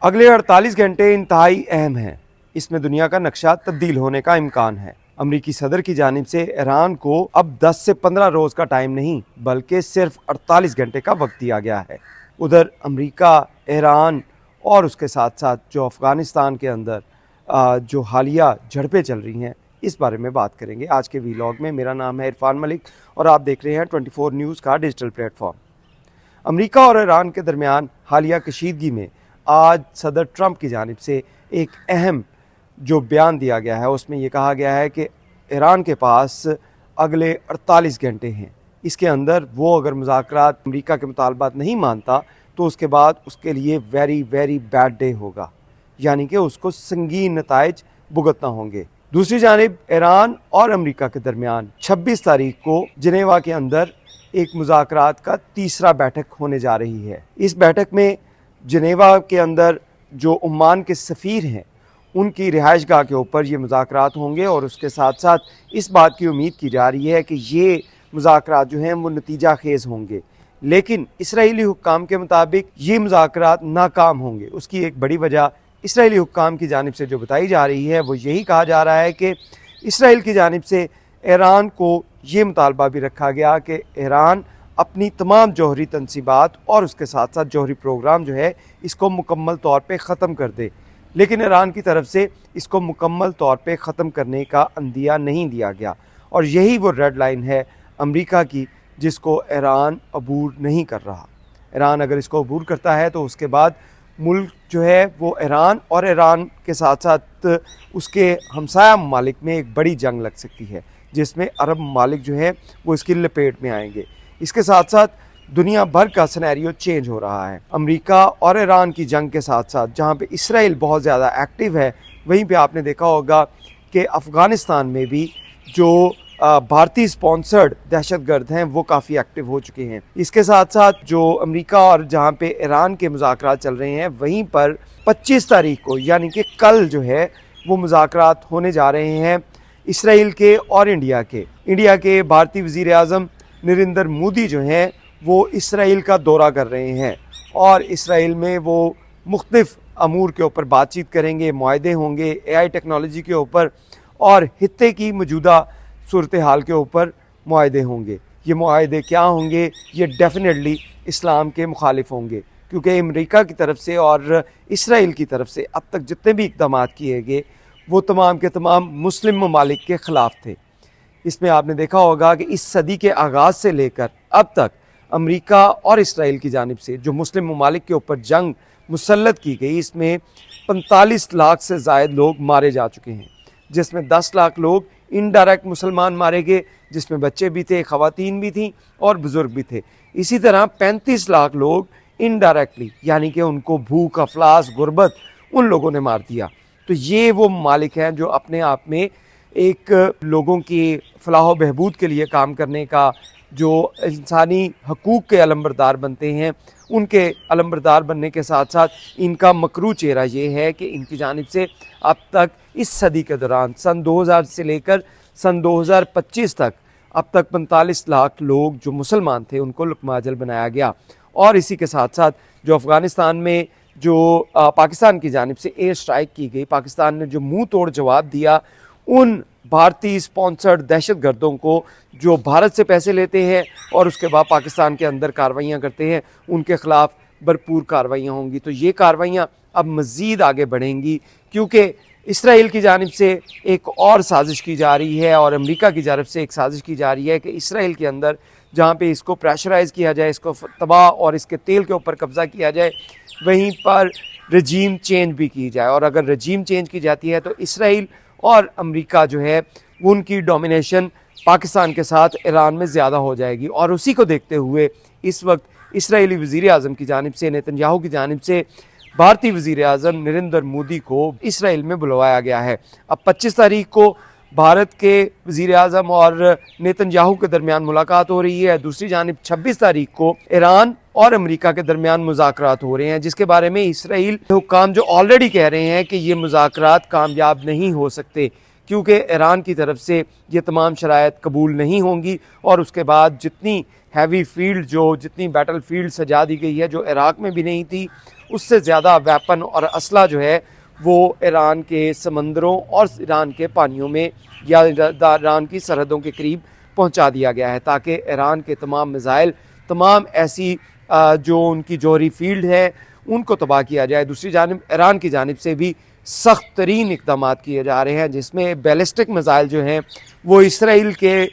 अगले 48 घंटे इंतहाई अहम हैं। इसमें दुनिया का नक्शा तब्दील होने का इम्कान है। अमरीकी सदर की जानिब से ईरान को अब 10 से 15 रोज़ का टाइम नहीं बल्कि सिर्फ 48 घंटे का वक्त दिया गया है। उधर अमरीका, ईरान और उसके साथ साथ जो अफ़गानिस्तान के अंदर जो हालिया झड़पें चल रही हैं, इस बारे में बात करेंगे आज के वीलॉग में। मेरा नाम है इरफान मलिक और आप देख रहे हैं 24 न्यूज़ का डिजिटल प्लेटफॉर्म। अमरीका और ईरान के दरमियान हालिया कशीदगी में आज सदर ट्रंप की जानिब से एक अहम जो बयान दिया गया है, उसमें ये कहा गया है कि ईरान के पास अगले 48 घंटे हैं। इसके अंदर वो अगर मुज़ाकरात अमरीका के मुतालबात नहीं मानता तो उसके बाद उसके लिए वेरी वेरी बैड डे होगा, यानी कि उसको संगीन नताइज भुगतना होंगे। दूसरी जानिब ईरान और अमरीका के दरमियान 26 तारीख को जिनेवा के अंदर एक मुज़ाकरात का तीसरा बैठक होने जा रही है। इस बैठक में जिनेवा के अंदर जो ओमान के सफ़ीर हैं उनकी रिहाइशगाह के ऊपर ये मुज़ाकरात होंगे और उसके साथ साथ इस बात की उम्मीद की जा रही है कि ये मुज़ाकरात जो हैं वो नतीजा खेज़ होंगे, लेकिन इसराइली हुक्काम के मुताबिक ये मुज़ाकरात नाकाम होंगे। उसकी एक बड़ी वजह इसराइली हुक्काम की जानिब से जो बताई जा रही है वो यही कहा जा रहा है कि इसराइल की जानिब से ईरान को ये मुतालबा भी रखा गया कि ईरान अपनी तमाम जौहरी तनसीबात और उसके साथ साथ जौहरी प्रोग्राम जो है इसको मुकम्मल तौर पे ख़त्म कर दे, लेकिन ईरान की तरफ से इसको मुकम्मल तौर पे ख़त्म करने का अंदिया नहीं दिया गया और यही वो रेड लाइन है अमरीका की जिसको ईरान अबूर नहीं कर रहा। ईरान अगर इसको अबूर करता है तो उसके बाद मुल्क जो है वो ईरान और ईरान के साथ साथ उसके हमसाया ममालिक में एक बड़ी जंग लग सकती है, जिसमें अरब ममालिक जो हैं वो इसकी लपेट में आएंगे। इसके साथ साथ दुनिया भर का सिनेरियो चेंज हो रहा है। अमेरिका और ईरान की जंग के साथ साथ जहाँ पे इसराइल बहुत ज़्यादा एक्टिव है, वहीं पे आपने देखा होगा कि अफ़गानिस्तान में भी जो भारतीय स्पॉन्सर्ड दहशतगर्द हैं वो काफ़ी एक्टिव हो चुके हैं। इसके साथ साथ जो अमेरिका और जहाँ पे ईरान के मुज़ाकरात चल रहे हैं, वहीं पर 25 तारीख को यानी कि कल जो है वो मुज़ाकरात होने जा रहे हैं इसराइल के और इंडिया के। इंडिया के भारतीय वज़ीर आज़म नरेंद्र मोदी जो हैं वो इसराइल का दौरा कर रहे हैं और इसराइल में वो मुख्तलिफ अमूर के ऊपर बातचीत करेंगे, मुआहदे होंगे AI टेक्नोलॉजी के ऊपर और हित्ते की मौजूदा सूरत हाल के ऊपर मुआहदे होंगे। ये मुआहदे क्या होंगे? ये डेफिनेटली इस्लाम के मुखालिफ होंगे, क्योंकि अमेरिका की तरफ से और इसराइल की तरफ से अब तक जितने भी इक़दाम किए गए वो तमाम के तमाम मुस्लिम ममालिक के ख़िलाफ़ थे। इसमें आपने देखा होगा कि इस सदी के आगाज़ से लेकर अब तक अमेरिका और इसराइल की जानिब से जो मुस्लिम ममालिक के ऊपर जंग मुसल्लत की गई, इसमें 45 लाख से ज़ायद लोग मारे जा चुके हैं, जिसमें 10 लाख लोग इनडायरेक्ट मुसलमान मारे गए, जिसमें बच्चे भी थे, ख़वातीन भी थीं और बुज़ुर्ग भी थे। इसी तरह 35 लाख लोग इनडायरेक्टली यानी कि उनको भूख, अफलास, गुर्बत उन लोगों ने मार दिया। तो ये वो ममालिक हैं जो अपने आप में एक लोगों की फलाह बहबूद के लिए काम करने का, जो इंसानी हकूक़ के अलमबरदार बनते हैं, उनके अलमबरदार बनने के साथ साथ इनका मकरू चेहरा ये है कि इनकी जानिब से अब तक इस सदी के दौरान सन 2000 से लेकर सन 2025 तक अब तक 45 लाख लोग जो मुसलमान थे उनको लुकमाजल बनाया गया। और इसी के साथ साथ जो अफ़गानिस्तान में जो पाकिस्तान की जानिब से एयर स्ट्राइक की गई, पाकिस्तान ने जो मुँह तोड़ जवाब दिया उन भारतीय स्पॉन्सर्ड दहशतगर्दों को जो भारत से पैसे लेते हैं और उसके बाद पाकिस्तान के अंदर कार्रवाइयाँ करते हैं, उनके ख़िलाफ़ भरपूर कार्रवाइयाँ होंगी। तो ये कार्रवाइयाँ अब मज़ीद आगे बढ़ेंगी, क्योंकि इसराइल की जानिब से एक और साजिश की जा रही है और अमेरिका की जानिब से एक साजिश की जा रही है कि इसराइल के अंदर जहाँ पे इसको प्रेशराइज़ किया जाए, इसको तबाह और इसके तेल के ऊपर कब्ज़ा किया जाए, वहीं पर रजीम चेंज भी की जाए। और अगर रजीम चेंज की जाती है तो इसराइल और अमेरिका जो है उनकी डोमिनेशन पाकिस्तान के साथ ईरान में ज़्यादा हो जाएगी। और उसी को देखते हुए इस वक्त इसराइली वज़ीर आज़म की जानिब से, नेतन्याहू की जानिब से भारतीय वज़ीर आज़म नरेंद्र मोदी को इसराइल में बुलवाया गया है। अब 25 तारीख को भारत के वज़ीर आज़म और नेतन्याहू के दरमियान मुलाकात हो रही है। दूसरी जानिब 26 तारीख को ईरान और अमेरिका के दरमियान मुज़ाकरात हो रहे हैं, जिसके बारे में इसराइल हुक्काम जो ऑलरेडी कह रहे हैं कि ये मुज़ाकरात कामयाब नहीं हो सकते, क्योंकि ईरान की तरफ से ये तमाम शराइत कबूल नहीं होंगी और उसके बाद जितनी हैवी फील्ड जितनी बैटल फील्ड सजा दी गई है जो इराक़ में भी नहीं थी, उससे ज़्यादा वेपन और असला जो है वो ईरान के समंदरों और ईरान के पानियों में या ईरान की सरहदों के करीब पहुंचा दिया गया है, ताकि ईरान के तमाम मिसाइल, तमाम ऐसी जो उनकी जौहरी फील्ड है उनको तबाह किया जाए। दूसरी जानिब ईरान की जानिब से भी सख्त तरीन इक़दाम किए जा रहे हैं, जिसमें बैलिस्टिक मिसाइल जो हैं वो इसराइल के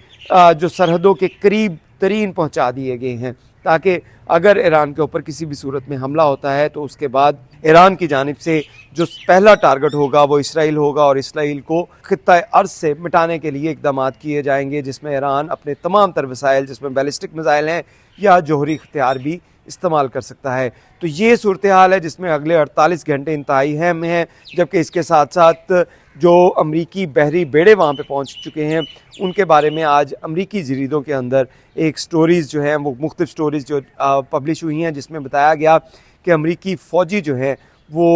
जो सरहदों के करीब तरीन पहुंचा दिए गए हैं, ताकि अगर ईरान के ऊपर किसी भी सूरत में हमला होता है तो उसके बाद ईरान की जानिब से जो पहला टारगेट होगा वो इसराइल होगा और इसराइल को खित्ता अर्ज़ से मिटाने के लिए इक़दाम किए जाएंगे, जिसमें ईरान अपने तमाम तर वसाइल, जिसमें बैलिस्टिक मिसाइल हैं या जौहरी हथियार भी इस्तेमाल कर सकता है। तो ये सूरत हाल है जिसमें अगले 48 घंटे इंतहाई अहम हैं, जबकि इसके साथ साथ जो अमरीकी बहरी बेड़े वहाँ पे पहुँच चुके हैं उनके बारे में आज अमरीकी जरीदों के अंदर एक स्टोरीज़ जो हैं वो मुख्तलिफ स्टोरीज़ जो पब्लिश हुई हैं, जिसमें बताया गया कि अमरीकी फ़ौजी जो हैं वो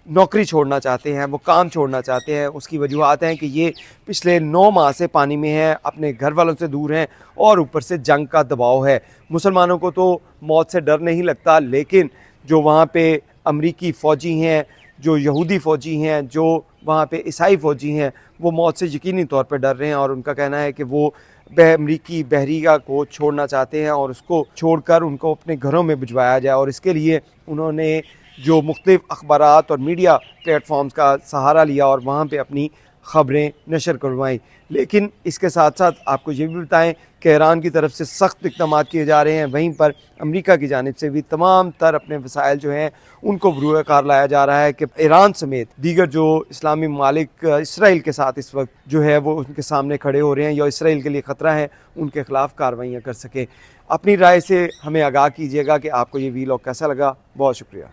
नौकरी छोड़ना चाहते हैं, वो काम छोड़ना चाहते हैं। उसकी वजूहत हैं कि ये पिछले 9 माह से पानी में हैं, अपने घर वालों से दूर हैं और ऊपर से जंग का दबाव है। मुसलमानों को तो मौत से डर नहीं लगता, लेकिन जो वहाँ पे अमरीकी फ़ौजी हैं, जो यहूदी फ़ौजी हैं, जो वहाँ पे ईसाई फ़ौजी हैं, वो मौत से यकीनी तौर पर डर रहे हैं और उनका कहना है कि वो अमरीकी बहरीगा को छोड़ना चाहते हैं और उसको छोड़कर उनको अपने घरों में भिजवाया जाए। और इसके लिए उन्होंने जो मुख्तलिफ अखबारात और मीडिया प्लेटफॉर्म्स का सहारा लिया और वहाँ पे अपनी ख़बरें नशर करवाईं। लेकिन इसके साथ साथ आपको ये भी बताएं कि ईरान की तरफ से सख्त इक़दाम किए जा रहे हैं, वहीं पर अमेरिका की जानिब से भी तमाम तर अपने वसाइल जो हैं उनको बरूए कार लाया जा रहा है कि ईरान समेत दीगर जो इस्लामी ममालिक इसराइल के साथ इस वक्त जो है वो उनके सामने खड़े हो रहे हैं या इसराइल के लिए ख़तरा है, उनके ख़िलाफ़ कार्रवाइयाँ कर सकें। अपनी राय से हमें आगाह कीजिएगा कि आपको ये वीलॉग कैसा लगा। बहुत शुक्रिया।